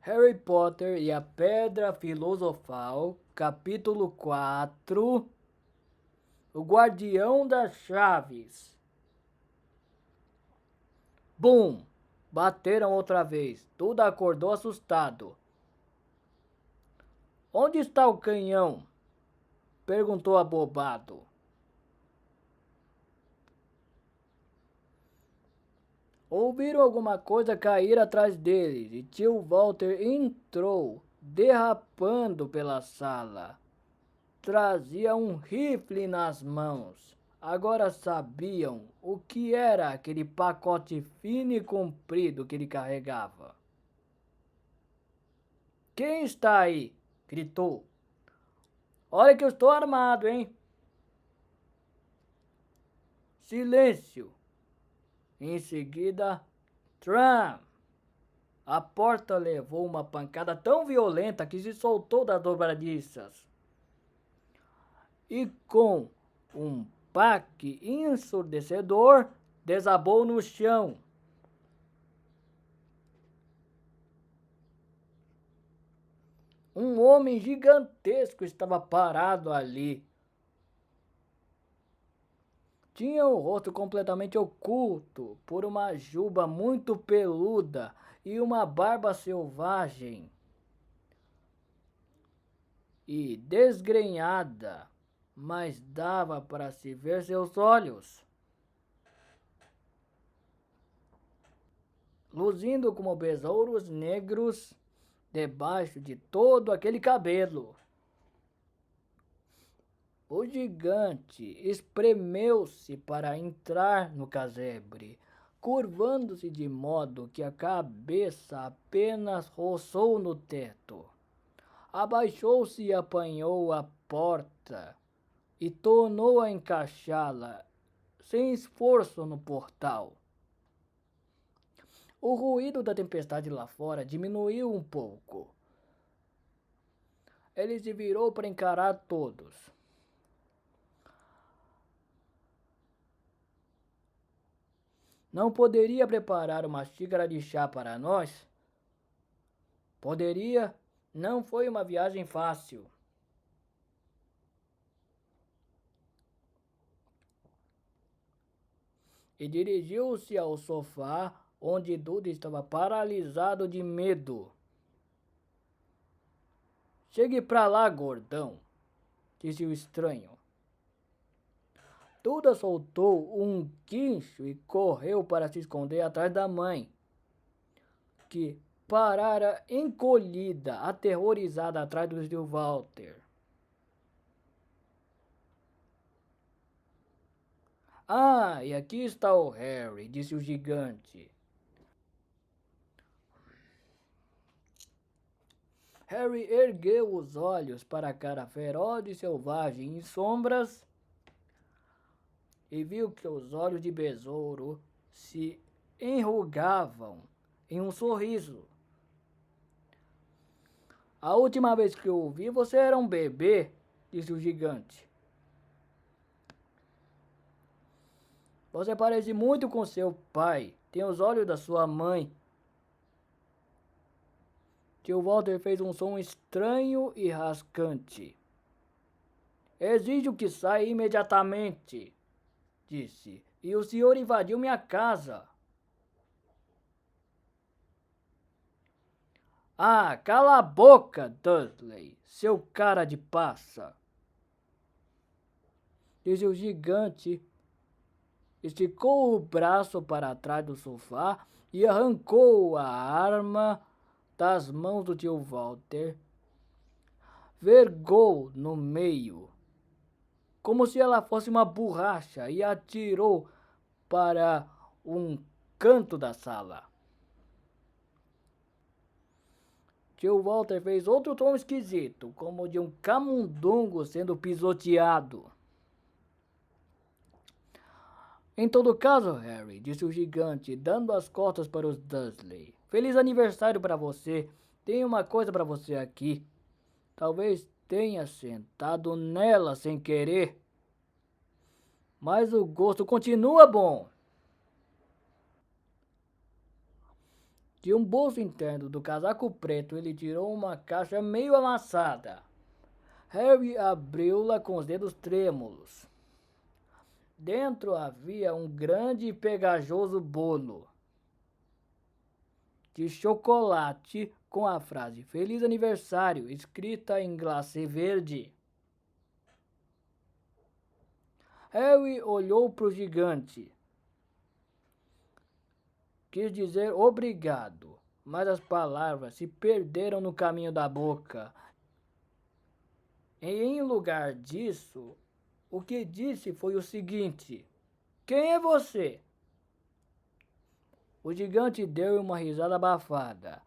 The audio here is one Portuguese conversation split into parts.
Harry Potter e a Pedra Filosofal, capítulo 4. O Guardião das Chaves. Bum! Bateram outra vez. Tudo acordou assustado. Onde está o canhão? Perguntou abobado. Ouviram alguma coisa cair atrás deles e tio Walter entrou, derrapando pela sala. Trazia um rifle nas mãos. Agora sabiam o que era aquele pacote fino e comprido que ele carregava. Quem está aí? Gritou. Olha que eu estou armado, hein? Silêncio. Em seguida, tram! A porta levou uma pancada tão violenta que se soltou das dobradiças. E com um baque ensurdecedor, desabou no chão. Um homem gigantesco estava parado ali. Tinha o rosto completamente oculto por uma juba muito peluda e uma barba selvagem e desgrenhada, mas dava para se ver seus olhos, luzindo como besouros negros debaixo de todo aquele cabelo. O gigante espremeu-se para entrar no casebre, curvando-se de modo que a cabeça apenas roçou no teto. Abaixou-se e apanhou a porta e tornou a encaixá-la sem esforço no portal. O ruído da tempestade lá fora diminuiu um pouco. Ele se virou para encarar todos. Não poderia preparar uma xícara de chá para nós? Poderia. Não foi uma viagem fácil. E dirigiu-se ao sofá, onde Duda estava paralisado de medo. Chegue pra lá, gordão, disse o estranho. Duda soltou um guincho e correu para se esconder atrás da mãe, que parara encolhida, aterrorizada atrás do tio Walter. Ah, e aqui está o Harry, disse o gigante. Harry ergueu os olhos para a cara feroz e selvagem em sombras e viu que os olhos de besouro se enrugavam em um sorriso. A última vez que eu o vi, você era um bebê, disse o gigante. Você parece muito com seu pai, tem os olhos da sua mãe. Tio Walter fez um som estranho e rascante. Exijo que saia imediatamente, disse, e o senhor invadiu minha casa. Ah, cala a boca, Dudley, seu cara de passa, disse o gigante. Esticou o braço para trás do sofá e arrancou a arma das mãos do tio Walter. Vergou no meio, como se ela fosse uma borracha, e atirou para um canto da sala. Tio Walter fez outro tom esquisito, como de um camundongo sendo pisoteado. Em todo caso, Harry, disse o gigante, dando as costas para os Dursley. Feliz aniversário para você. Tenho uma coisa para você aqui. Talvez tenha sentado nela sem querer, mas o gosto continua bom. De um bolso interno do casaco preto, ele tirou uma caixa meio amassada. Harry abriu-la com os dedos trêmulos. Dentro havia um grande e pegajoso bolo de chocolate com a frase Feliz Aniversário escrita em glacê verde. Harry olhou para o gigante. Quis dizer obrigado, mas as palavras se perderam no caminho da boca. E em lugar disso, o que disse foi o seguinte: Quem é você? O gigante deu uma risada abafada.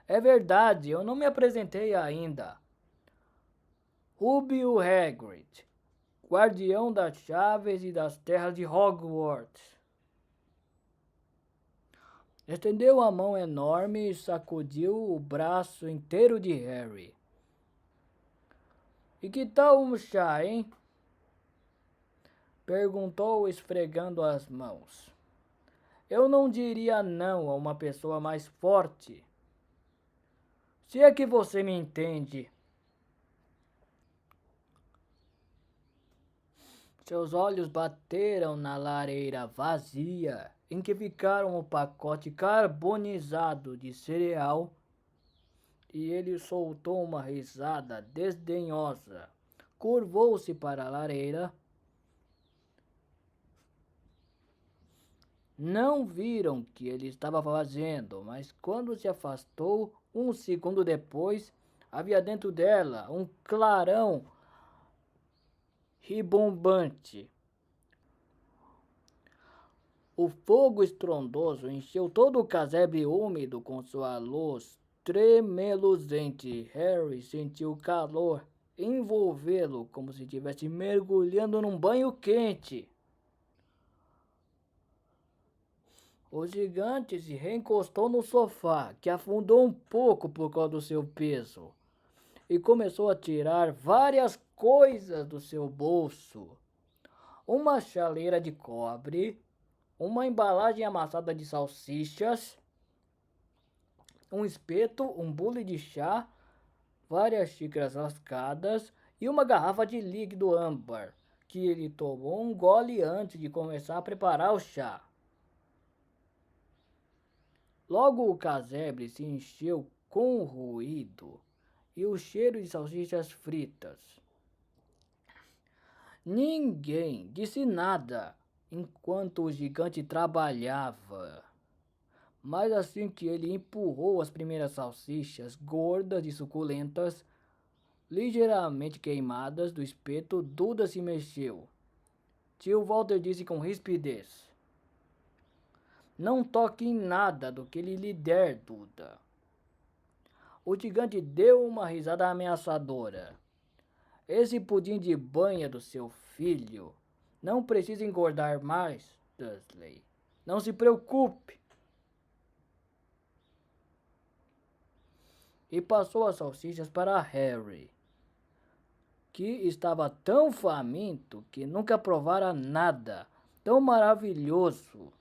É verdade, eu não me apresentei ainda. Rubio Hagrid, guardião das chaves e das terras de Hogwarts. Estendeu a mão enorme e sacudiu o braço inteiro de Harry. E que tal um chá, hein? Perguntou esfregando as mãos. Eu não diria não a uma pessoa mais forte. Se é que você me entende. Seus olhos bateram na lareira vazia, em que ficaram o pacote carbonizado de cereal, e ele soltou uma risada desdenhosa. Curvou-se para a lareira. Não viram o que ele estava fazendo, mas quando se afastou, um segundo depois, havia dentro dela um clarão ribombante. O fogo estrondoso encheu todo o casebre úmido com sua luz tremeluzente. Harry sentiu o calor envolvê-lo como se estivesse mergulhando num banho quente. O gigante se reencostou no sofá, que afundou um pouco por causa do seu peso, e começou a tirar várias coisas do seu bolso. Uma chaleira de cobre, uma embalagem amassada de salsichas, um espeto, um bule de chá, várias xícaras lascadas e uma garrafa de líquido âmbar, que ele tomou um gole antes de começar a preparar o chá. Logo o casebre se encheu com ruído e o cheiro de salsichas fritas. Ninguém disse nada enquanto o gigante trabalhava. Mas assim que ele empurrou as primeiras salsichas gordas e suculentas, ligeiramente queimadas do espeto, Duda se mexeu. Tio Walter disse com rispidez: Não toque em nada do que ele lhe der, Duda. O gigante deu uma risada ameaçadora. Esse pudim de banha do seu filho não precisa engordar mais, Dursley. Não se preocupe. E passou as salsichas para Harry, que estava tão faminto que nunca provara nada tão maravilhoso.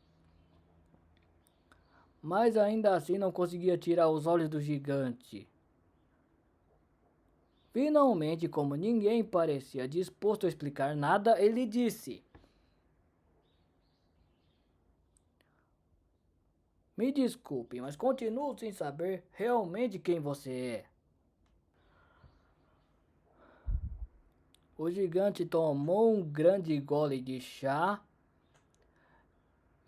Mas ainda assim não conseguia tirar os olhos do gigante. Finalmente, como ninguém parecia disposto a explicar nada, ele disse: Me desculpe, mas continuo sem saber realmente quem você é. O gigante tomou um grande gole de chá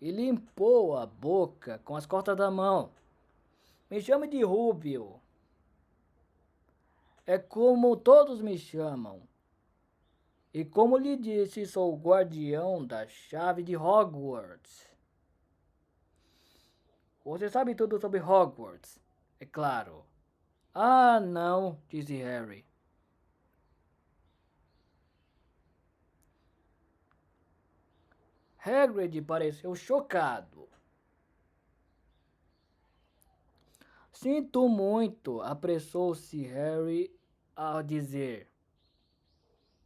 e limpou a boca com as costas da mão. Me chame de Rubio. É como todos me chamam. E como lhe disse, sou o guardião da chave de Hogwarts. Você sabe tudo sobre Hogwarts, é claro. Ah, não, disse Harry. Hagrid pareceu chocado. Sinto muito, apressou-se Harry a dizer.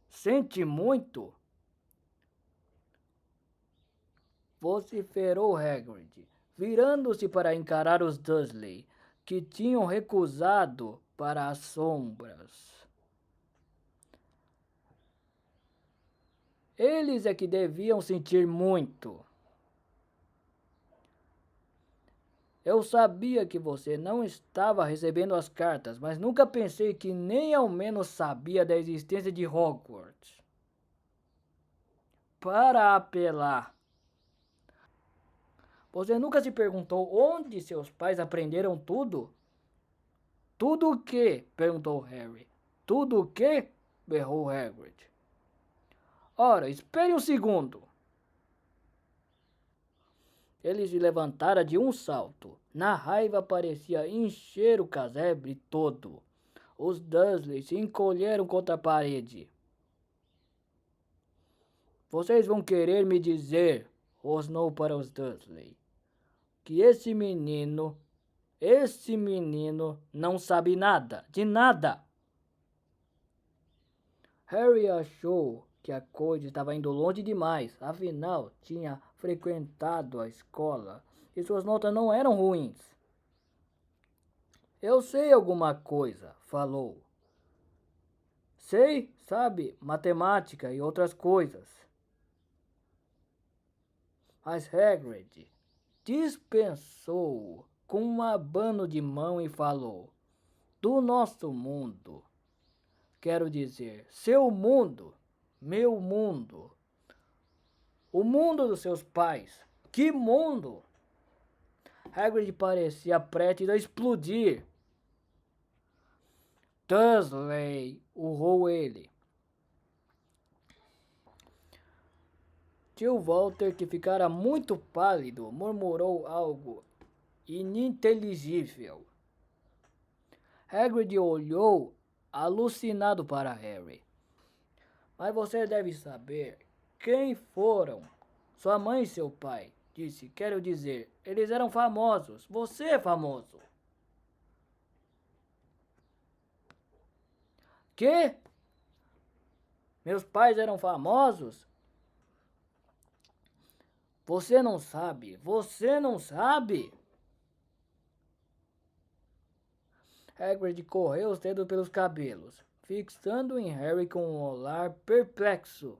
Sente muito? Vociferou Hagrid. virando-se para encarar os Dursley, que tinham recusado para as sombras. Eles é que deviam sentir muito. Eu sabia que você não estava recebendo as cartas, mas nunca pensei que nem ao menos sabia da existência de Hogwarts. Para apelar. Você nunca se perguntou onde seus pais aprenderam tudo? Tudo o quê? Perguntou Harry. Tudo o quê? Berrou Hagrid. Ora, espere um segundo. Ele se levantara de um salto. Na raiva parecia encher o casebre todo. Os Dursley se encolheram contra a parede. Vocês vão querer me dizer, rosnou para os Dursley, que esse menino não sabe nada, de nada. Harry achou que a coisa estava indo longe demais, afinal tinha frequentado a escola e suas notas não eram ruins. Eu sei alguma coisa, falou. Sei, sabe, matemática e outras coisas. Mas Hagrid dispensou com um abano de mão e falou: do nosso mundo. Quero dizer, seu mundo, meu mundo, o mundo dos seus pais. Que mundo? Hagrid parecia prestes a explodir. Dursley, urrou ele. Tio Walter, que ficara muito pálido, murmurou algo ininteligível. Hagrid olhou alucinado para Harry. Mas você deve saber quem foram sua mãe e seu pai, disse. Quero dizer, eles eram famosos. Você é famoso. Que? Meus pais eram famosos? Você não sabe. Você não sabe? Hagrid correu os dedos pelos cabelos, fixando em Harry com um olhar perplexo.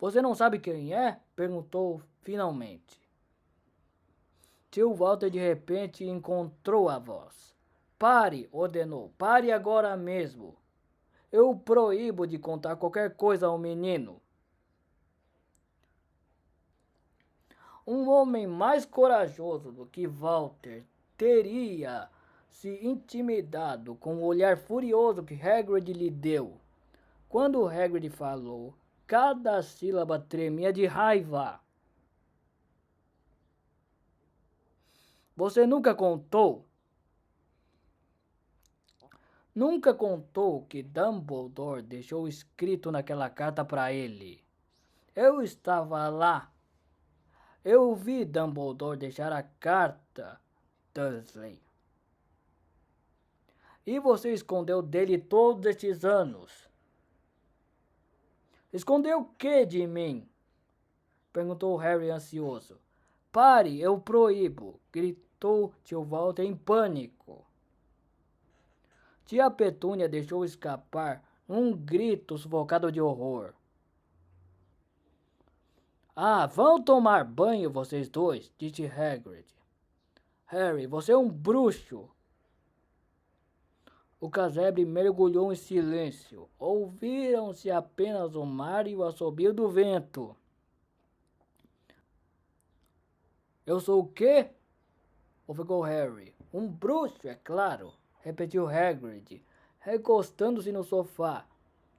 Você não sabe quem é? Perguntou finalmente. Tio Walter de repente encontrou a voz. Pare, ordenou. Pare agora mesmo. Eu o proíbo de contar qualquer coisa ao menino. Um homem mais corajoso do que Walter teria se intimidado com o olhar furioso que Hagrid lhe deu. Quando Hagrid falou, cada sílaba tremia de raiva. Você nunca contou? Nunca contou que Dumbledore deixou escrito naquela carta para ele. Eu estava lá. Eu vi Dumbledore deixar a carta, Dursley. E você escondeu dele todos estes anos. Escondeu o que de mim? Perguntou Harry ansioso. Pare, eu proíbo, gritou tio Walter em pânico. Tia Petúnia deixou escapar um grito sufocado de horror. Ah, vão tomar banho vocês dois, disse Hagrid. Harry, você é um bruxo. O casebre mergulhou em silêncio. Ouviram-se apenas o mar e o assobio do vento. Eu sou o quê? Ofegou Harry. Um bruxo, é claro, repetiu Hagrid, recostando-se no sofá,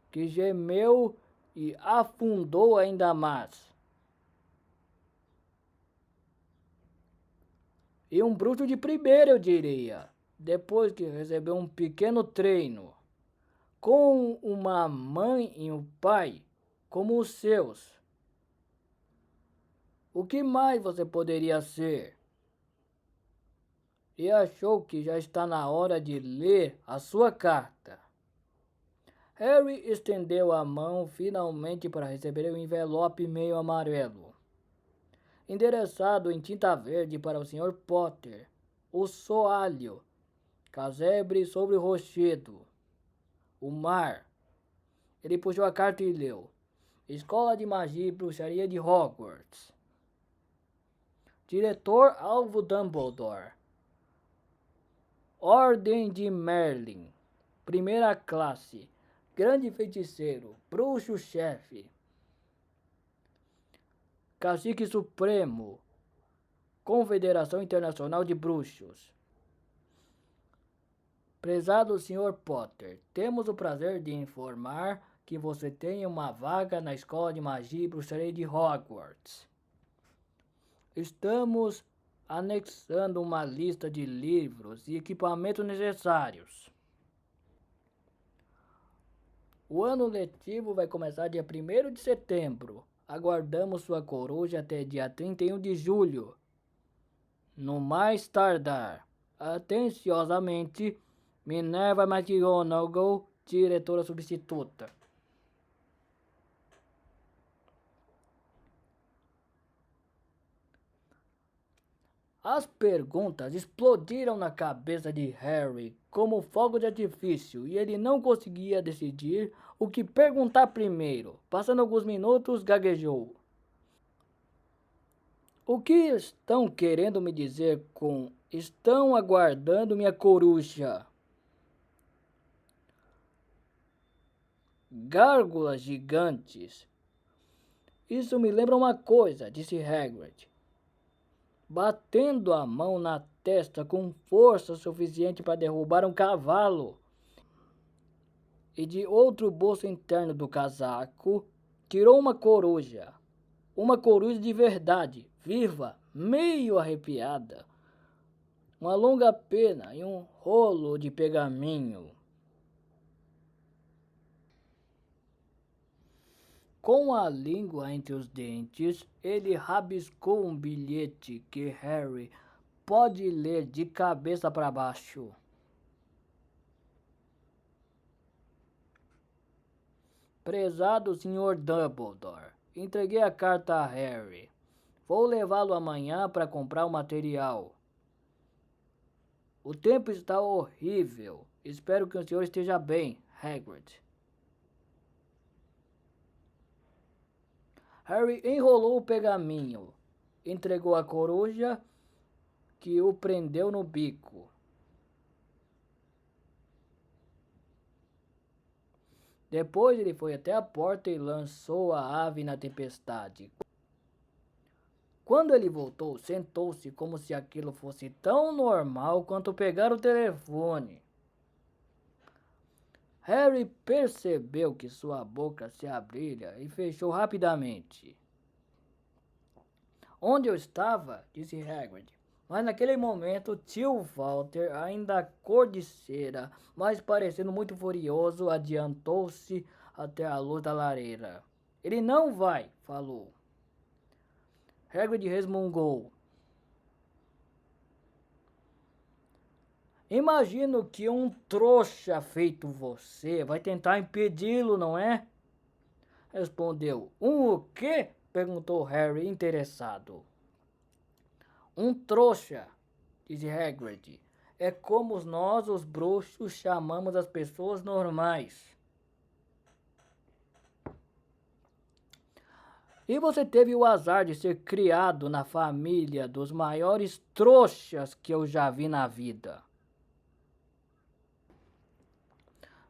que gemeu e afundou ainda mais. E um bruxo de primeira, eu diria, depois que recebeu um pequeno treino, com uma mãe e um pai como os seus. O que mais você poderia ser? E achou que já está na hora de ler a sua carta. Harry estendeu a mão finalmente para receber o envelope meio amarelo. endereçado em tinta verde para o Sr. Potter. O soalho, casebre sobre o rochedo, o mar. Ele puxou a carta e leu. Escola de Magia e Bruxaria de Hogwarts. Diretor Alvo Dumbledore. Ordem de Merlin. Primeira classe. Grande feiticeiro. Bruxo-chefe. Cacique Supremo. Confederação Internacional de Bruxos. Prezado Sr. Potter, temos o prazer de informar que você tem uma vaga na Escola de Magia e Bruxaria de Hogwarts. Estamos anexando uma lista de livros e equipamentos necessários. O ano letivo vai começar dia 1º de setembro. Aguardamos sua coruja até dia 31 de julho. No mais tardar. Atenciosamente, Minerva McGonagall, diretora substituta. As perguntas explodiram na cabeça de Harry como fogo de artifício e ele não conseguia decidir o que perguntar primeiro. Passando alguns minutos, gaguejou. O que estão querendo me dizer com estão aguardando minha coruja? Gárgulas gigantes. Isso me lembra uma coisa, disse Hagrid, batendo a mão na testa com força suficiente para derrubar um cavalo. E de outro bolso interno do casaco, tirou uma coruja de verdade, viva, meio arrepiada, uma longa pena e um rolo de pergaminho. Com a língua entre os dentes, ele rabiscou um bilhete que Harry pode ler de cabeça para baixo. Prezado Sr. Dumbledore, entreguei a carta a Harry. Vou levá-lo amanhã para comprar o material. O tempo está horrível. Espero que o senhor esteja bem, Hagrid. Harry enrolou o pergaminho, entregou a coruja, que o prendeu no bico. Depois ele foi até a porta e lançou a ave na tempestade. Quando ele voltou, sentou-se como se aquilo fosse tão normal quanto pegar o telefone. Harry percebeu que sua boca se abria e fechou rapidamente. Onde eu estava? Disse Hagrid. Mas naquele momento, tio Walter, ainda cor de cera, mas parecendo muito furioso, adiantou-se até a luz da lareira. Ele não vai, falou. Hagrid resmungou. Imagino que um trouxa feito você vai tentar impedi-lo, não é? Respondeu. O quê? Perguntou Harry, interessado. Um trouxa, disse Hagrid. É como nós, os bruxos, chamamos as pessoas normais. E você teve o azar de ser criado na família dos maiores trouxas que eu já vi na vida.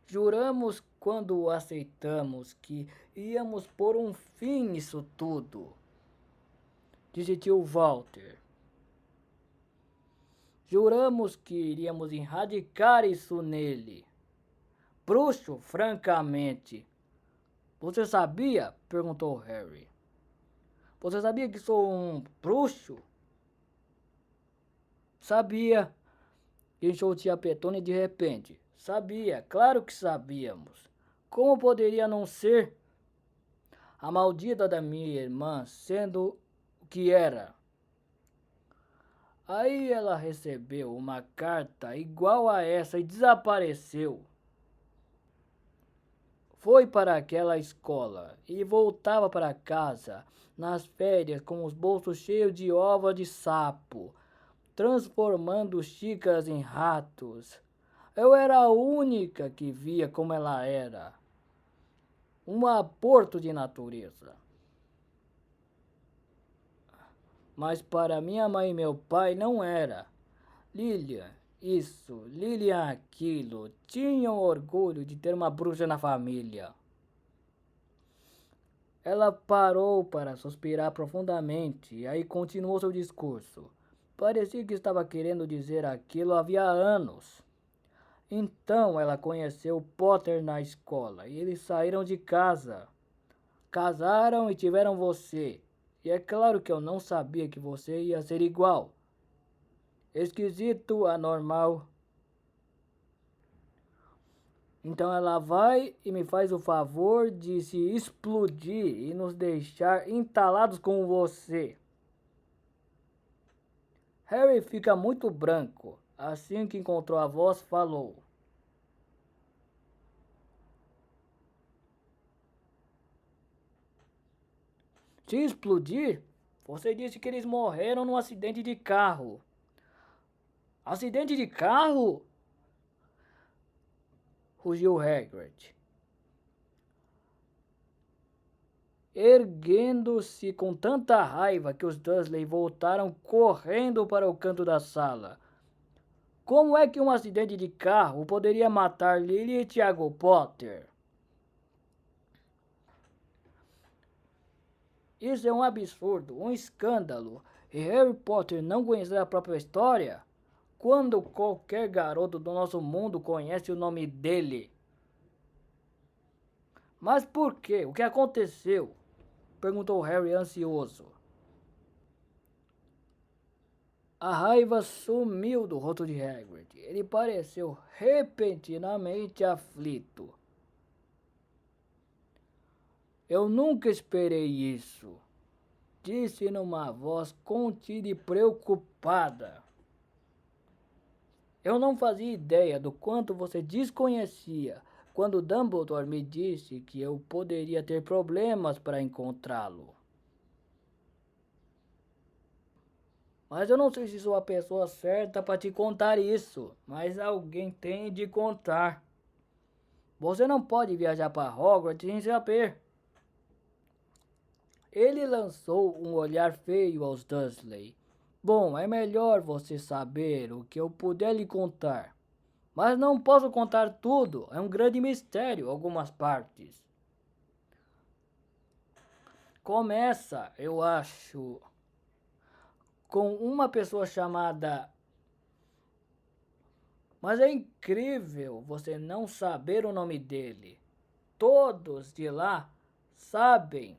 Juramos quando aceitamos que íamos pôr um fim nisso tudo, disse tio Walter. Juramos que iríamos erradicar isso nele. Bruxo, francamente. Você sabia? Perguntou Harry. Você sabia que sou um bruxo? Sabia. Guinchou tia Petúnia de repente. Sabia, claro que sabíamos. Como poderia não ser? A maldita da minha irmã sendo o que era. Aí ela recebeu uma carta igual a essa e desapareceu. foi para aquela escola e voltava para casa nas férias com os bolsos cheios de ovos de sapo, transformando xícaras em ratos. Eu era a única que via como ela era, um aborto de natureza. Mas para minha mãe e meu pai não era. Lilian, isso, Lilian, aquilo, tinham orgulho de ter uma bruxa na família. Ela parou para suspirar profundamente e aí continuou seu discurso. Parecia que estava querendo dizer aquilo havia anos. Então ela conheceu Potter na escola e eles saíram de casa. Casaram e tiveram você. E é claro que eu não sabia que você ia ser igual. Esquisito, anormal. Então ela vai e me faz o favor de se explodir e nos deixar entalados com você. Harry fica muito branco. Assim que encontrou a voz, falou. Se explodir? Você disse que eles morreram num acidente de carro. Acidente de carro? Rugiu Hagrid, erguendo-se com tanta raiva que os Dursley voltaram correndo para o canto da sala. Como é que um acidente de carro poderia matar Lily e Tiago Potter? Isso é um absurdo, um escândalo. E Harry Potter não conhecer a própria história? Quando qualquer garoto do nosso mundo conhece o nome dele? Mas por quê? O que aconteceu? Perguntou Harry ansioso. A raiva sumiu do rosto de Hagrid. Ele pareceu repentinamente aflito. Eu nunca esperei isso, disse numa voz contida e preocupada. Eu não fazia ideia do quanto você desconhecia quando Dumbledore me disse que eu poderia ter problemas para encontrá-lo. Mas eu não sei se sou a pessoa certa para te contar isso, mas alguém tem de contar. Você não pode viajar para Hogwarts sem saber. Ele lançou um olhar feio aos Dursley. Bom, é melhor você saber o que eu puder lhe contar. Mas não posso contar tudo, é um grande mistério algumas partes. Começa, eu acho, com uma pessoa chamada... Mas é incrível você não saber o nome dele. Todos de lá sabem.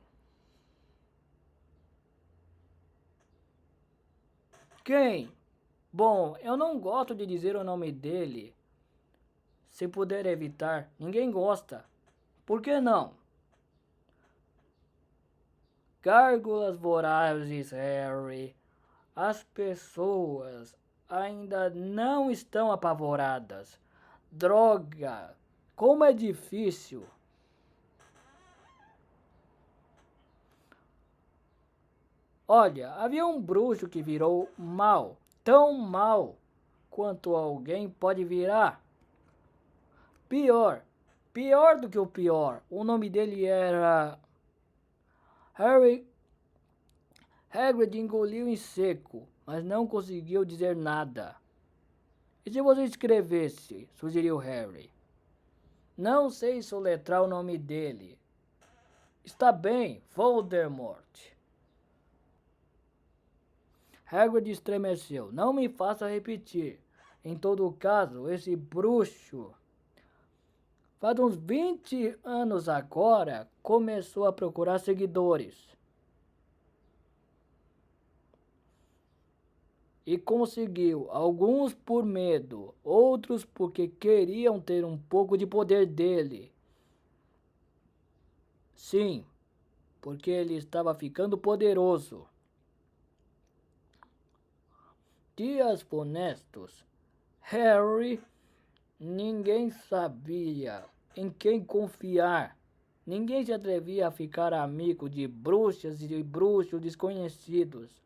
Quem? Bom, eu não gosto de dizer o nome dele. Se puder evitar, ninguém gosta. Por que não? Gárgulas vorazes, Harry. As pessoas ainda não estão apavoradas. Droga! Como é difícil! Olha, havia um bruxo que virou mal, tão mal quanto alguém pode virar. Pior, pior do que o pior. O nome dele era Harry. Hagrid engoliu em seco, mas não conseguiu dizer nada. E se você escrevesse? Sugeriu Harry. Não sei soletrar o nome dele. Está bem, Voldemort. Hagrid estremeceu. Não me faça repetir. Em todo caso, esse bruxo, faz uns 20 anos agora, começou a procurar seguidores. E conseguiu, alguns por medo, outros porque queriam ter um pouco de poder dele. Sim, porque ele estava ficando poderoso. Dias funestos. Harry, ninguém sabia em quem confiar. Ninguém se atrevia a ficar amigo de bruxas e de bruxos desconhecidos.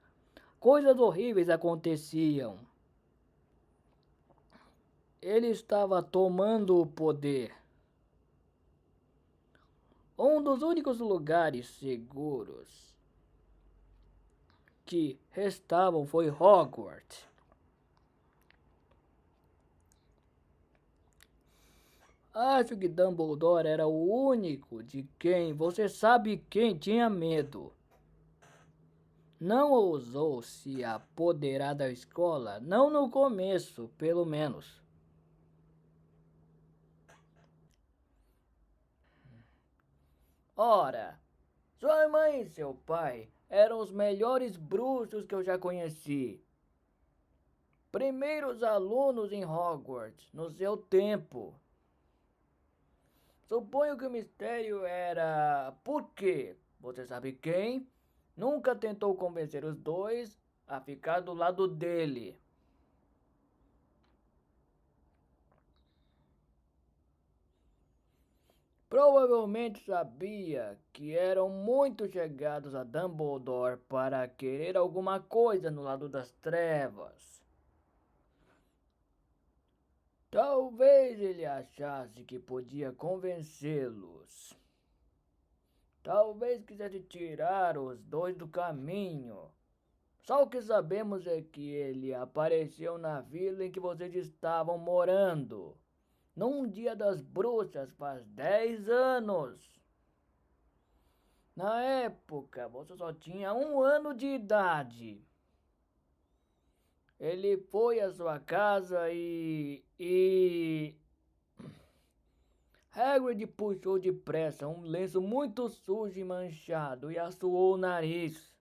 Coisas horríveis aconteciam. Ele estava tomando o poder. Um dos únicos lugares seguros que restavam foi Hogwarts. Acho que Dumbledore era o único de quem você sabe quem tinha medo. Não ousou se apoderar da escola, não no começo, pelo menos. Ora, sua mãe e seu pai eram os melhores bruxos que eu já conheci. Primeiros alunos em Hogwarts, no seu tempo. Suponho que o mistério era por quê? Você sabe quem? Nunca tentou convencer os dois a ficar do lado dele. Provavelmente sabia que eram muito chegados a Dumbledore para querer alguma coisa no lado das trevas. Talvez ele achasse que podia convencê-los. Talvez quisesse tirar os dois do caminho. Só o que sabemos é que ele apareceu na vila em que vocês estavam morando. Num dia das bruxas faz 10 anos. Na época, você só tinha 1 ano de idade. Ele foi à sua casa e Hagrid puxou depressa um lenço muito sujo e manchado e assoou o nariz,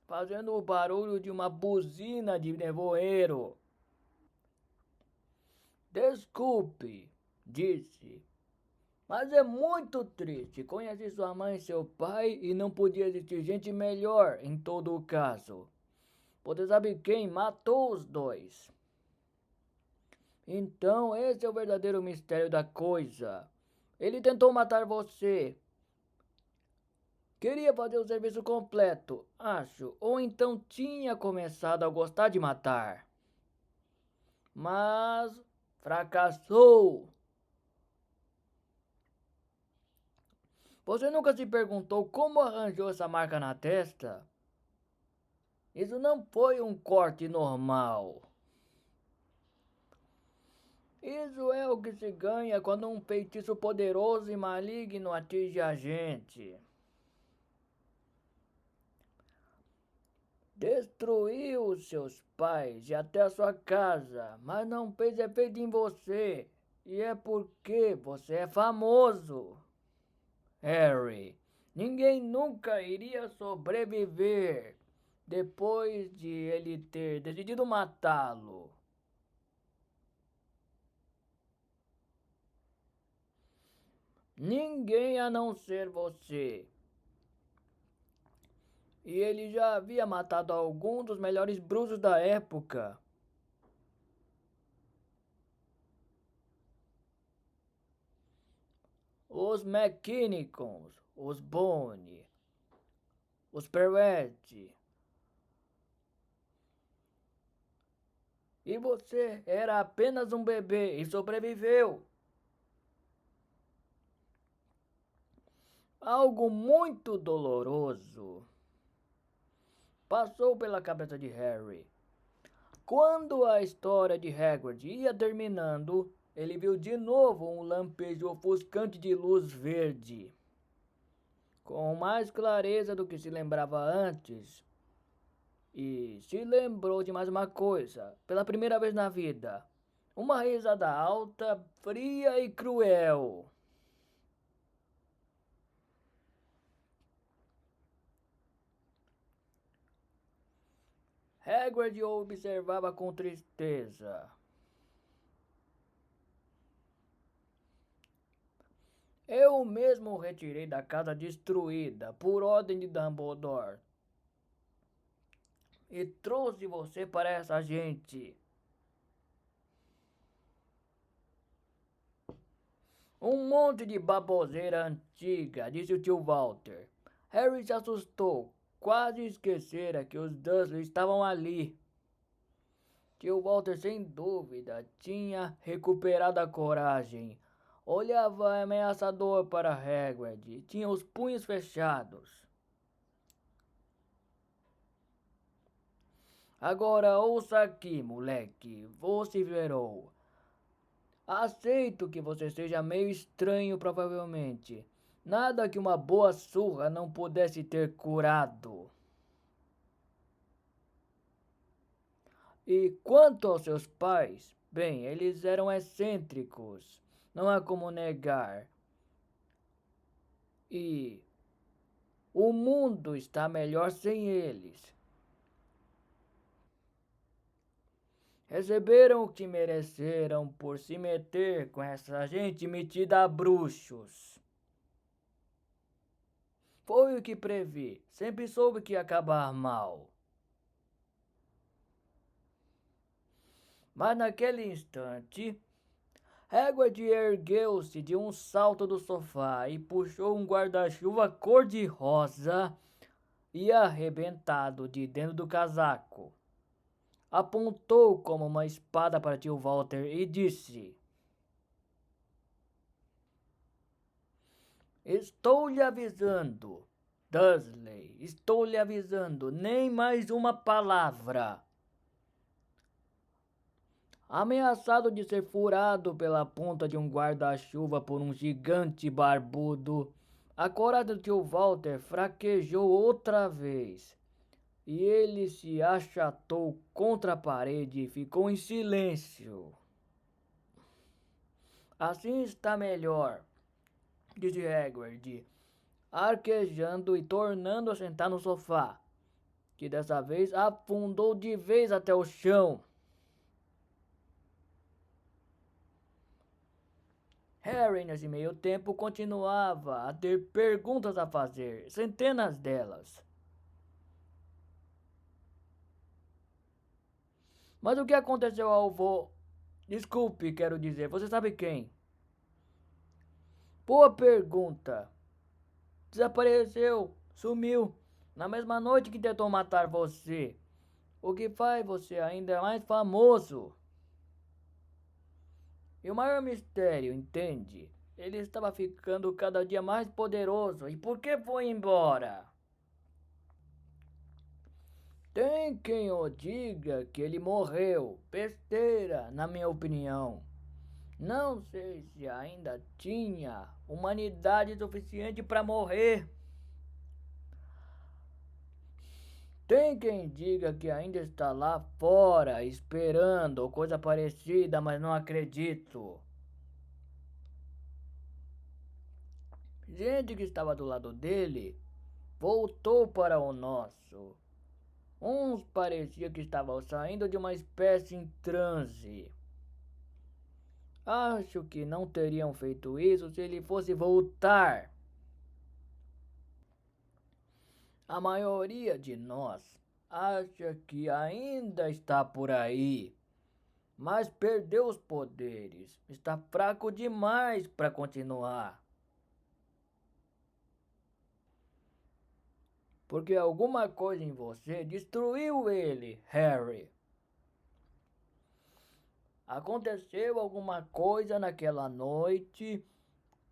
fazendo o barulho de uma buzina de nevoeiro. Desculpe, disse, mas é muito triste. Conheci sua mãe e seu pai e não podia existir gente melhor em todo o caso. Você sabe quem matou os dois? Então, esse é o verdadeiro mistério da coisa. Ele tentou matar você. Queria fazer o serviço completo, acho, ou então tinha começado a gostar de matar. Mas fracassou. Você nunca se perguntou como arranjou essa marca na testa? Isso não foi um corte normal. Isso é o que se ganha quando um feitiço poderoso e maligno atinge a gente. Destruiu os seus pais e até a sua casa, mas não fez efeito em você. E é porque você é famoso. Harry, ninguém nunca iria sobreviver depois de ele ter decidido matá-lo. Ninguém a não ser você. E ele já havia matado alguns dos melhores bruxos da época. Os McKinnicons, os Bone, os Pervert. E você era apenas um bebê e sobreviveu. Algo muito doloroso passou pela cabeça de Harry. Quando a história de Hagrid ia terminando, ele viu de novo um lampejo ofuscante de luz verde. Com mais clareza do que se lembrava antes, e se lembrou de mais uma coisa, pela primeira vez na vida. Uma risada alta, fria e cruel. Hagrid o observava com tristeza. Eu mesmo o retirei da casa destruída por ordem de Dumbledore e trouxe você para essa gente. Um monte de baboseira antiga, disse o tio Walter. Harry se assustou. Quase esquecera que os Dursley estavam ali. Tio Walter, sem dúvida, tinha recuperado a coragem. Olhava ameaçador para Hagrid. Tinha os punhos fechados. Agora ouça aqui, moleque, vociferou. Aceito que você seja meio estranho, provavelmente. Nada que uma boa surra não pudesse ter curado. E quanto aos seus pais, bem, eles eram excêntricos. Não há como negar. E o mundo está melhor sem eles. Receberam o que mereceram por se meter com essa gente metida a bruxos. Foi o que previ. Sempre soube que ia acabar mal. Mas naquele instante, Hagrid ergueu-se de um salto do sofá e puxou um guarda-chuva cor-de-rosa e arrebentado de dentro do casaco. Apontou como uma espada para tio Walter e disse: Estou lhe avisando, Dursley, estou lhe avisando, nem mais uma palavra. Ameaçado de ser furado pela ponta de um guarda-chuva por um gigante barbudo, a coragem do tio Walter fraquejou outra vez. E ele se achatou contra a parede e ficou em silêncio. Assim está melhor, disse Hagrid, arquejando e tornando a sentar no sofá, que dessa vez afundou de vez até o chão. Harry, nesse meio tempo, continuava a ter perguntas a fazer, centenas delas. Mas o que aconteceu ao vô? Desculpe, quero dizer, você sabe quem? Boa pergunta. Desapareceu, sumiu, na mesma noite que tentou matar você. O que faz você ainda mais famoso. E o maior mistério, entende? Ele estava ficando cada dia mais poderoso. E por que foi embora? Tem quem o diga que ele morreu. Besteira, na minha opinião. Não sei se ainda tinha humanidade suficiente para morrer. Tem quem diga que ainda está lá fora, esperando ou coisa parecida, mas não acredito. Gente que estava do lado dele voltou para o nosso. Uns parecia que estavam saindo de uma espécie em transe. Acho que não teriam feito isso se ele fosse voltar. A maioria de nós acha que ainda está por aí, mas perdeu os poderes. Está fraco demais para continuar. Porque alguma coisa em você destruiu ele, Harry. Aconteceu alguma coisa naquela noite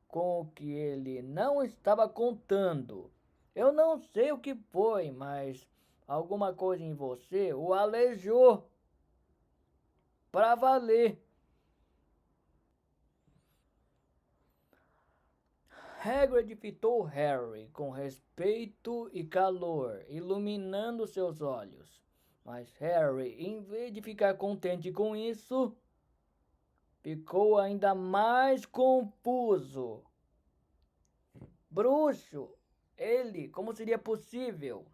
com o que ele não estava contando. Eu não sei o que foi, mas alguma coisa em você o aleijou para valer. Hagrid fitou Harry com respeito e calor, iluminando seus olhos. Mas Harry, em vez de ficar contente com isso, ficou ainda mais confuso. Bruxo! Ele, como seria possível?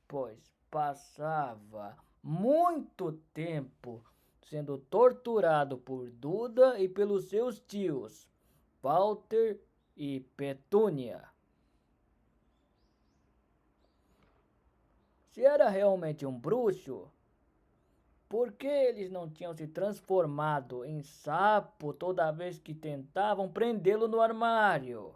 Pois passava muito tempo sendo torturado por Duda e pelos seus tios, Walter e Petúnia. Se era realmente um bruxo, Por que eles não tinham se transformado em sapo toda vez que tentavam prendê-lo no armário?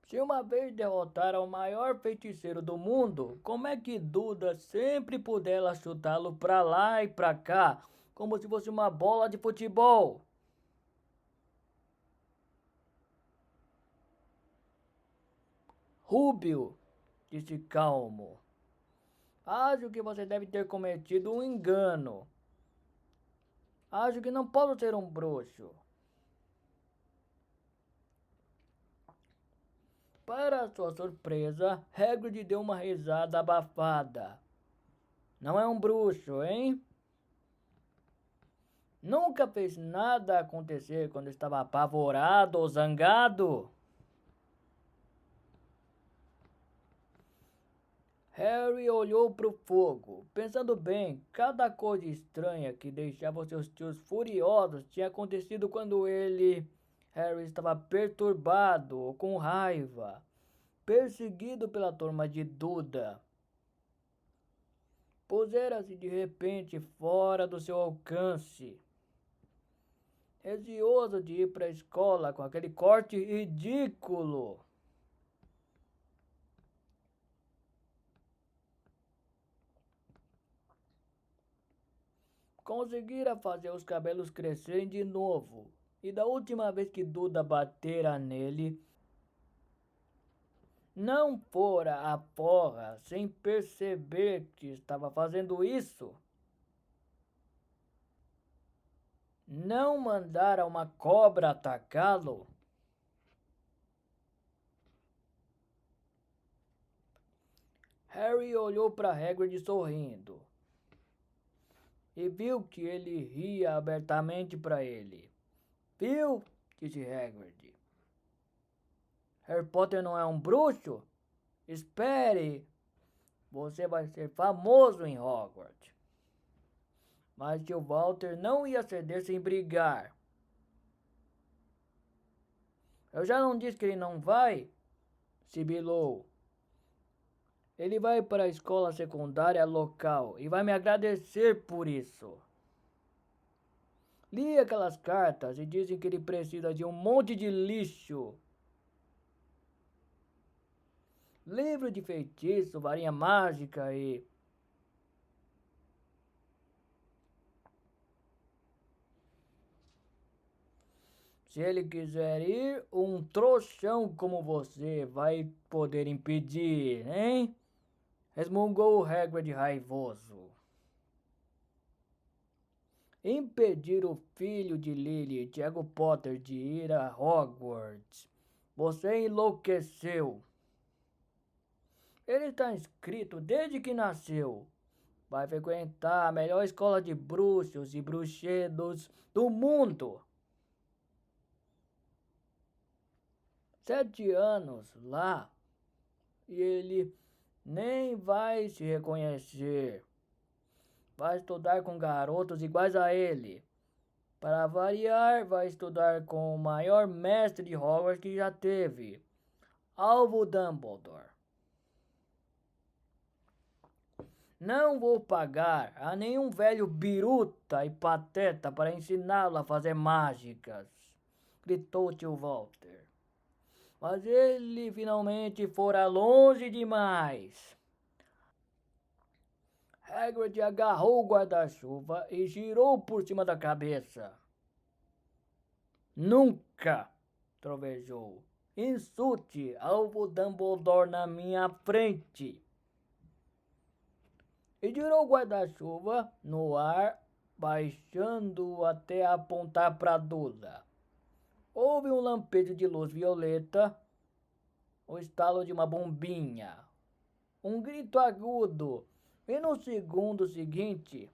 Se uma vez derrotaram o maior feiticeiro do mundo, como é que Duda sempre pudera chutá-lo pra lá e pra cá, como se fosse uma bola de futebol? Rúbio, disse calmo. Acho que você deve ter cometido um engano. Acho que não posso ser um bruxo. Para sua surpresa, Hagrid deu uma risada abafada. Não é um bruxo, hein? Nunca fez nada acontecer quando estava apavorado ou zangado? Harry olhou para o fogo. Pensando bem, cada coisa estranha que deixava seus tios furiosos tinha acontecido quando Harry, estava perturbado ou com raiva, perseguido pela turma de Duda. Pusera-se de repente fora do seu alcance, receoso de ir para a escola com aquele corte ridículo. Conseguira fazer os cabelos crescerem de novo. E da última vez que Duda batera nele, não fora a porra sem perceber que estava fazendo isso. Não mandara uma cobra atacá-lo. Harry olhou para Hagrid sorrindo e viu que ele ria abertamente para ele. Viu? Disse Hagrid. Harry Potter não é um bruxo? Espere, você vai ser famoso em Hogwarts. Mas tio Walter não ia ceder sem brigar. Eu já não disse que ele não vai? Sibilou. Ele vai para a escola secundária local e vai me agradecer por isso. Li aquelas cartas e dizem que ele precisa de um monte de lixo. Livro de feitiço, varinha mágica e... Se ele quiser ir, um trouxão como você vai poder impedir, hein? Resmungou Hagrid raivoso. Impedir o filho de Lily, Diego Potter, de ir a Hogwarts. Você enlouqueceu. Ele está inscrito desde que nasceu. Vai frequentar a melhor escola de bruxos e bruxedos do mundo. 7 anos lá e ele nem vai se reconhecer. Vai estudar com garotos iguais a ele. Para variar, vai estudar com o maior mestre de Hogwarts que já teve, Alvo Dumbledore. Não vou pagar a nenhum velho biruta e pateta para ensiná-lo a fazer mágicas, gritou tio Walter. Mas ele finalmente fora longe demais. Hagrid agarrou o guarda-chuva e girou por cima da cabeça. Nunca, trovejou, insulte Alvo Dumbledore na minha frente. E girou o guarda-chuva no ar, baixando-o até apontar para Duda. Houve um lampejo de luz violeta, o estalo de uma bombinha, um grito agudo, e no segundo seguinte,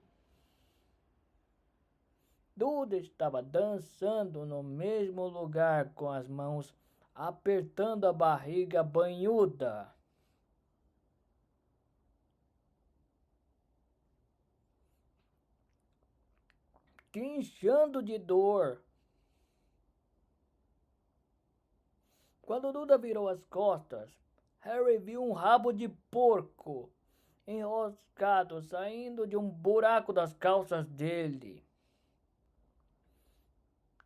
Duda estava dançando no mesmo lugar com as mãos apertando a barriga banhuda. Quinchando de dor. Quando Duda virou as costas, Harry viu um rabo de porco enroscado saindo de um buraco das calças dele.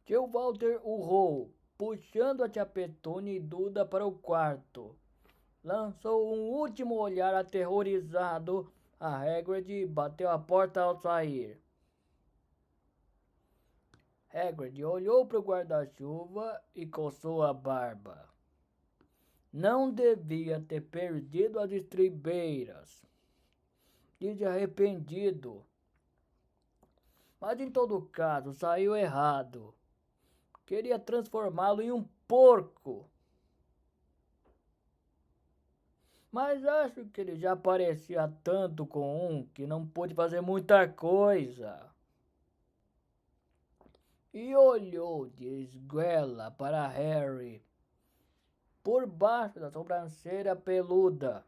Tio Walter urrou, puxando a tia Petúnia e Duda para o quarto. Lançou um último olhar aterrorizado a Hagrid e bateu a porta ao sair. Hagrid olhou para o guarda-chuva e coçou a barba. Não devia ter perdido as estribeiras. Disse arrependido. Mas em todo caso saiu errado. Queria transformá-lo em um porco. Mas acho que ele já parecia tanto com um que não pôde fazer muita coisa. E olhou de esguela para Harry, por baixo da sobrancelha peluda.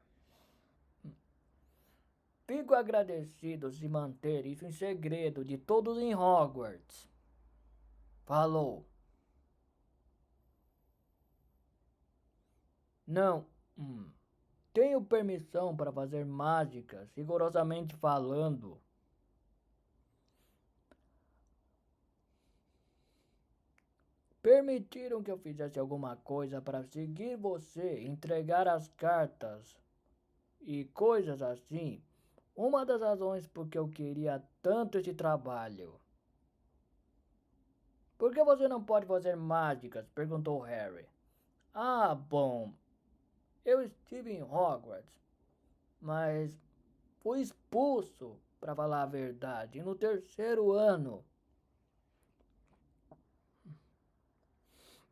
Fico agradecido se manter isso em segredo de todos em Hogwarts. Falou. Não. Tenho permissão para fazer mágicas, rigorosamente falando. Permitiram que eu fizesse alguma coisa para seguir você, entregar as cartas e coisas assim. Uma das razões porque eu queria tanto esse trabalho. Por que você não pode fazer mágicas? Perguntou Harry. Ah, bom. Eu estive em Hogwarts, mas fui expulso, para falar a verdade, no terceiro ano.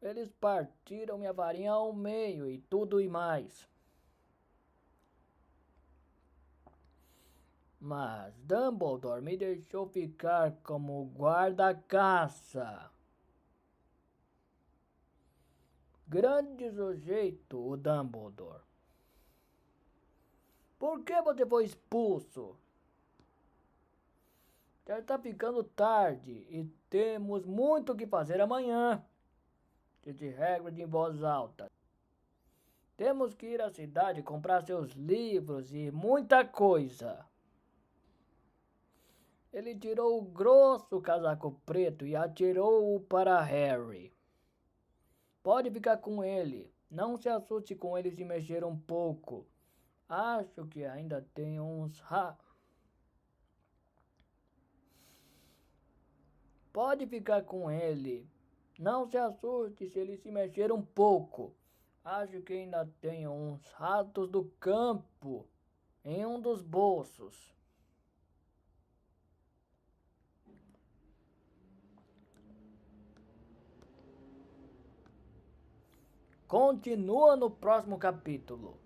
Eles partiram minha varinha ao meio e tudo e mais. Mas Dumbledore me deixou ficar como guarda-caça. Grande sujeito, o Dumbledore. Por que você foi expulso? Já está ficando tarde e temos muito o que fazer amanhã, disse Hagrid em voz alta. Temos que ir à cidade comprar seus livros e muita coisa. Ele tirou o grosso casaco preto e atirou-o para Harry. Pode ficar com ele. Não se assuste com ele se mexer um pouco. Acho que ainda tem uns Pode ficar com ele. Não se assuste se ele se mexer um pouco. Acho que ainda tem uns ratos do campo em um dos bolsos. Continua no próximo capítulo.